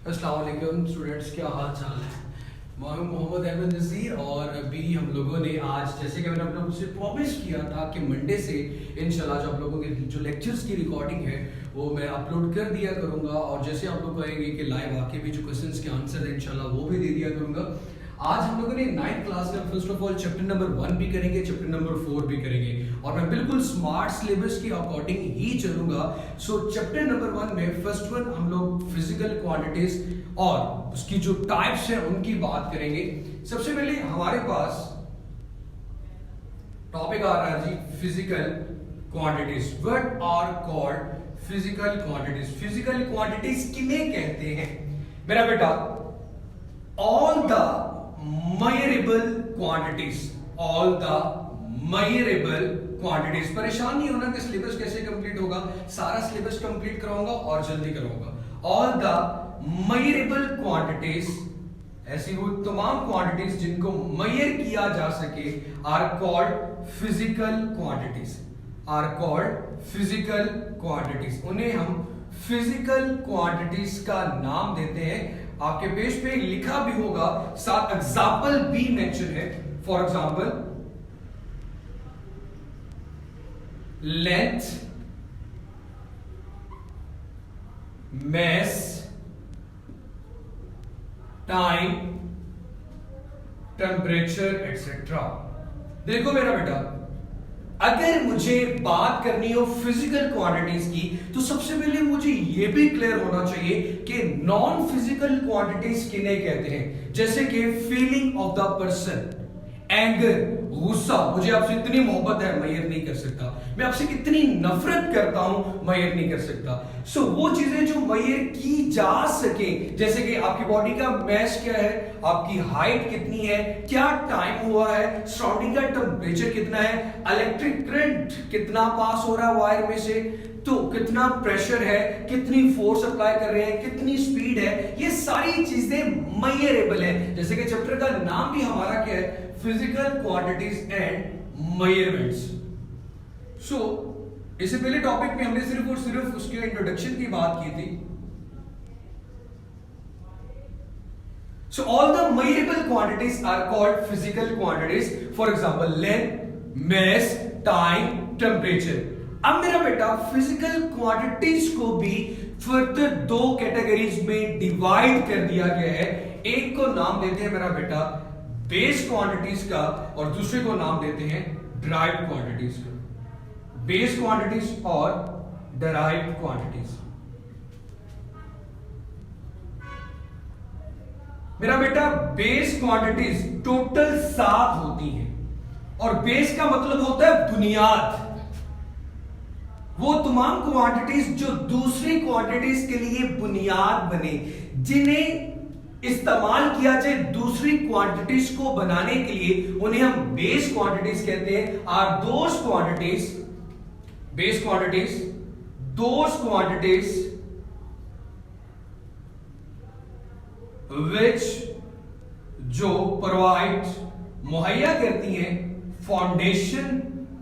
अस्सलाम वालेकुम स्टूडेंट्स, क्या हाल चाल है। मैं हूं मोहम्मद अहमद नज़ीर और अभी हम लोगों ने आज, जैसे कि मैंने आप लोगों से प्रॉमिस किया था कि मंडे से इंशाल्लाह जो आप लोगों के जो लेक्चर्स की रिकॉर्डिंग है वो मैं अपलोड कर दिया करूंगा, और जैसे आप लोग कहेंगे कि लाइव आके भी जो क्वेश्चंस के आंसर है इंशाल्लाह वो भी दे दिया करूंगा। आज हम लोगों ने 9th क्लास का first of all chapter number 1 भी करेंगे, चैप्टर नंबर 4 भी करेंगे, और मैं बिल्कुल स्मार्ट सिलेबस के अकॉर्डिंग ही चलूंगा। सो चैप्टर नंबर 1 में फर्स्ट वन हम लोग फिजिकल क्वांटिटीज और उसकी जो टाइप्स है उनकी बात करेंगे। सबसे पहले हमारे पास टॉपिक आ रहा है जी physical quantities. What are called physical quantities. Physical quantities किन्हें कहते हैं मेरा बेटा? All the measurable quantities, all the measurable quantities। परेशान नहीं होना कि सिलेबस कैसे कंप्लीट होगा, सारा सिलेबस कंप्लीट कराऊंगा और जल्दी कराऊंगा। all the measurable quantities, ऐसी वो तमाम क्वांटिटीज जिनको मेजर किया जा सके, are called physical quantities, are called physical quantities. उन्हें हम फिजिकल क्वांटिटीज का नाम देते हैं। आपके पेज पे लिखा भी होगा, साथ एग्जाम्पल भी मेंशन है। For example length, mass, time, temperature etcetera. देखो मेरा बेटा, अगर मुझे बात करनी हो फिजिकल क्वांटिटीज की तो सबसे पहले मुझे यह भी क्लियर होना चाहिए कि नॉन फिजिकल क्वांटिटीज किन्हें कहते हैं। जैसे कि feeling of the person, anger, गुस्सा। मुझे आपसे इतनी मोहब्बत है, मेजर नहीं कर सकता। मैं आपसे कितनी नफरत करता हूं, मेजर नहीं कर सकता। सो वो चीजें जो मेजर की जा सके, जैसे कि आपकी बॉडी का मैस क्या है, आपकी हाइट कितनी है, क्या टाइम हुआ है, सराउंडिंग का टेम्परेचर कितना है, इलेक्ट्रिक करंट कितना पास हो रहा है वायर में से, तो कितना प्रेशर है, कितनी फोर्स अप्लाई कर रहे हैं, कितनी स्पीड है, ये सारी चीजें मेजरेबल है। जैसे कि चैप्टर का नाम भी हमारा क्या है, फिजिकल क्वांटिटीज एंड मेजरमेंट्स। सो इससे पहले टॉपिक में हमने सिर्फ और सिर्फ उसके इंट्रोडक्शन की बात की थी। So all the measurable quantities are called physical quantities. For example length, mass, time, temperature. अब मेरा बेटा फिजिकल क्वांटिटीज को भी फर्दर दो कैटेगरीज में डिवाइड कर दिया गया है। एक को नाम देते हैं मेरा बेटा बेस क्वांटिटीज का, और दूसरे को नाम देते हैं डिराइव्ड क्वांटिटीज का। बेस क्वांटिटीज और डिराइव्ड क्वांटिटीज। मेरा बेटा बेस क्वांटिटीज टोटल 7 होती हैं, और बेस का मतलब होता है बुनियाद। वो तमाम क्वांटिटीज जो दूसरी क्वांटिटीज के लिए बुनियाद बने, जिन्हें इस्तेमाल किया जाए दूसरी क्वांटिटीज को बनाने के लिए, उन्हें हम बेस क्वांटिटीज कहते हैं। Are those quantities, base quantities, those quantities which जो प्रोवाइड, मुहैया करती हैं फाउंडेशन,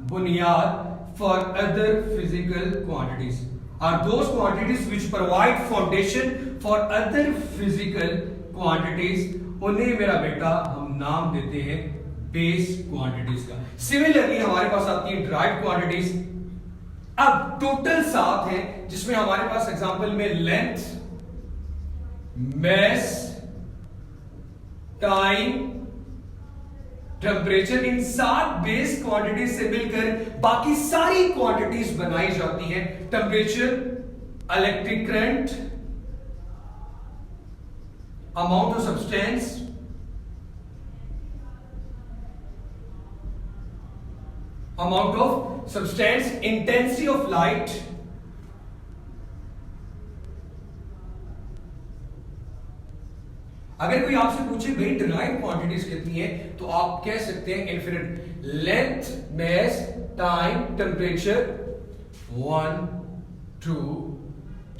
बुनियाद for other physical quantities. Are those quantities which provide foundation for other physical quantities. उन्हें मेरा बेटा हम नाम देते हैं बेस क्वांटिटीज का। सिमिलरली हमारे पास आती है डिराइव्ड क्वांटिटीज। अब टोटल 7 है, जिसमें हमारे पास एग्जांपल में लेंथ, मैस, टाइम, टेम्परेचर, इन 7 बेस क्वांटिटीज से मिलकर बाकी सारी क्वांटिटीज बनाई जाती हैं। Temperature, electric current, amount of substance, amount of substance, intensity of light, अगर कोई आपसे पूछे भाई डिराइव्ड क्वांटिटीज कितनी है, तो आप कह सकते हैं infinite. Length, mass, time, temperature 1 2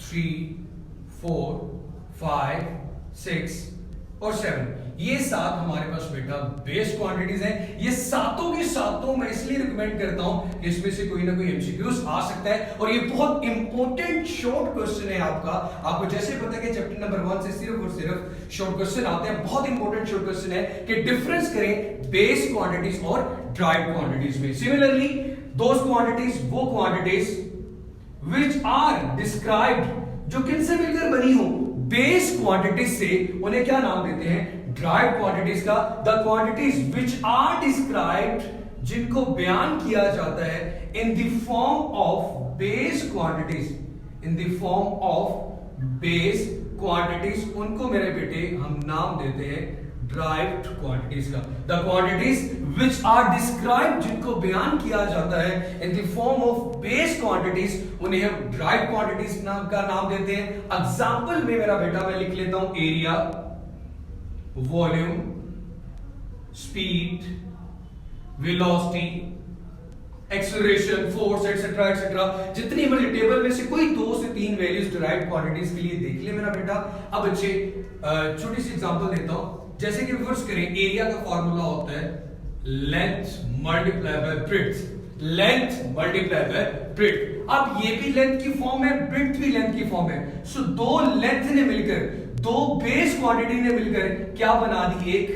3 4 5 6 और 7। ये 7 हमारे पास बेटा बेस क्वांटिटीज हैं। ये सातों के सातों मैं इसलिए रिकमेंड करता हूं, इसमें से कोई ना कोई एमसीक्यूज आ सकता है और ये बहुत इंपॉर्टेंट शॉर्ट क्वेश्चन है आपका। आपको जैसे पता है कि चैप्टर नंबर 1 से सिर्फ और सिर्फ शॉर्ट क्वेश्चन आते हैं। बहुत इंपॉर्टेंट शॉर्ट क्वेश्चन है कि डिफरेंस करें बेस क्वांटिटीज और ड्राइव क्वांटिटीज में। सिमिलरली दोस क्वांटिटीज, वो क्वांटिटीज which are described, जो किनसे मिलकर बनी हो, बेस क्वांटिटीज से, उन्हें क्या नाम देते हैं, ड्राइव क्वांटिटीज का। The quantities which are described, जिनको बयान किया जाता है in the form of base quantities, in the form of base quantities, उनको मेरे बेटे हम नाम देते हैं ड्राइव्ड क्वांटिटीज का। The quantities which are described, जिनको बयान किया जाता है in the form of base quantities, उन्हें हम ड्राइव्ड क्वांटिटीज का नाम देते हैं। एग्जांपल में मेरा बेटा मैं लिख लेता हूं area, volume, speed, velocity, acceleration, force, etcetera etcetera. जितनी मर्जी टेबल में से कोई 2 से 3 वैल्यूज ड्राइव्ड क्वांटिटीज के लिए देख ले मेरा बेटा। अब अच्छे छोटी सी एग्जांपल देता हूं। जैसे कि फर्स्ट करें, एरिया का फॉर्मूला होता है length multiply by breadth, length multiply by breadth. अब ये भी लेंथ की फॉर्म है, ब्रेड्थ भी लेंथ की फॉर्म है। सो दो लेंथ ने मिलकर, दो बेस क्वांटिटी ने मिलकर क्या बना दी, एक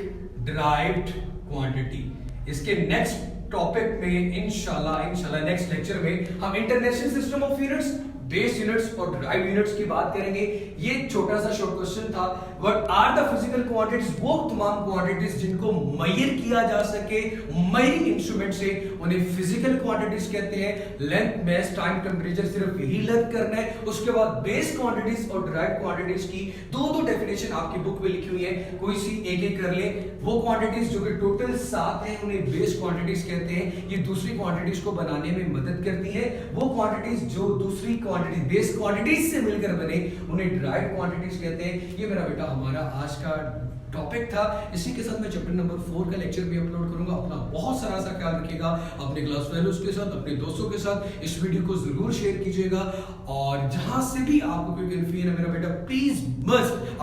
ड्राइव्ड क्वांटिटी। इसके नेक्स्ट टॉपिक में इंशाल्लाह नेक्स्ट लेक्चर में हम international system of units, base units और ड्राइव यूनिट्स की बात करेंगे। ये छोटा सा शॉर्ट क्वेश्चन था। What are the physical quantities, वो तमाम क्वांटिटीज जिनको मेजर किया जा सके मेजरिंग इंस्ट्रूमेंट से, उन्हें फिजिकल क्वांटिटीज कहते हैं। लेंथ, मास, टाइम, टेंपरेचर, सिर्फ यही लर्न करना है। उसके बाद बेस क्वांटिटीज और ड्राइव क्वांटिटीज की दो डेफिनेशन आपकी बुक में लिखी हुई है, कोई सी एक एक कर ले। वो क्वांटिटीज जो कि टोटल 7 है, उन्हें बेस क्वांटिटीज कहते हैं। ये दूसरी क्वांटिटीज को बनाने में मदद करती है। वो क्वांटिटीज जो दूसरी क्वांटिटी बेस क्वांटिटीज से मिलकर बने, उन्हें ड्राइव क्वांटिटीज कहते हैं। ये मेरा बेटा हमारा आज का टॉपिक था। इसी के साथ मैं चैप्टर नंबर 4 का लेक्चर भी अपलोड करूंगा। अपना बहुत सारा सा ख्याल रखिएगा, अपने क्लास फेलोज के साथ, अपने दोस्तों के साथ इस वीडियो को जरूर शेयर कीजिएगा। और जहां से भी आपको कोई कंफ्यूजन है मेरा बेटा, प्लीज मस्ट